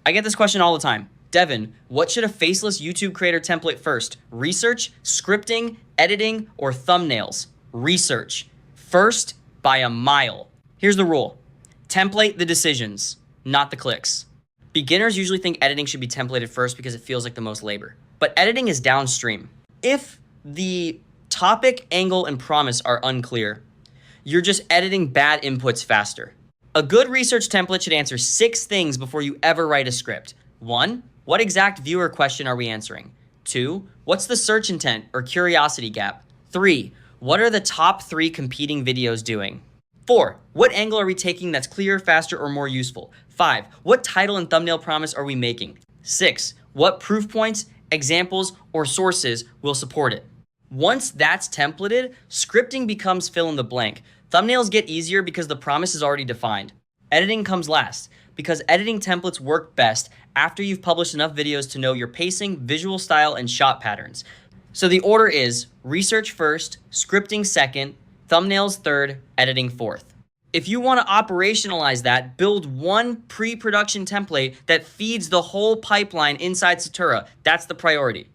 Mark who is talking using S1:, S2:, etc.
S1: I get this question all the time. Devin, what should a faceless YouTube creator template first? Research, scripting, editing, or thumbnails? Research. First by a mile. Here's the rule. Template the decisions, not the clicks. Beginners usually think editing should be templated first because it feels like the most labor. But editing is downstream. If the topic, angle, and promise are unclear, you're just editing bad inputs faster. A good research template should answer 6 things before you ever write a script. 1, what exact viewer question are we answering? 2, what's the search intent or curiosity gap? 3, what are the top 3 competing videos doing? 4, what angle are we taking that's clearer, faster, or more useful? 5, what title and thumbnail promise are we making? 6, what proof points, examples, or sources will support it? Once that's templated, scripting becomes fill in the blank. Thumbnails get easier because the promise is already defined. Editing comes last because editing templates work best after you've published enough videos to know your pacing, visual style, and shot patterns. So the order is research first, scripting second, thumbnails third, editing fourth. If you want to operationalize that, build one pre-production template that feeds the whole pipeline inside Satura. That's the priority.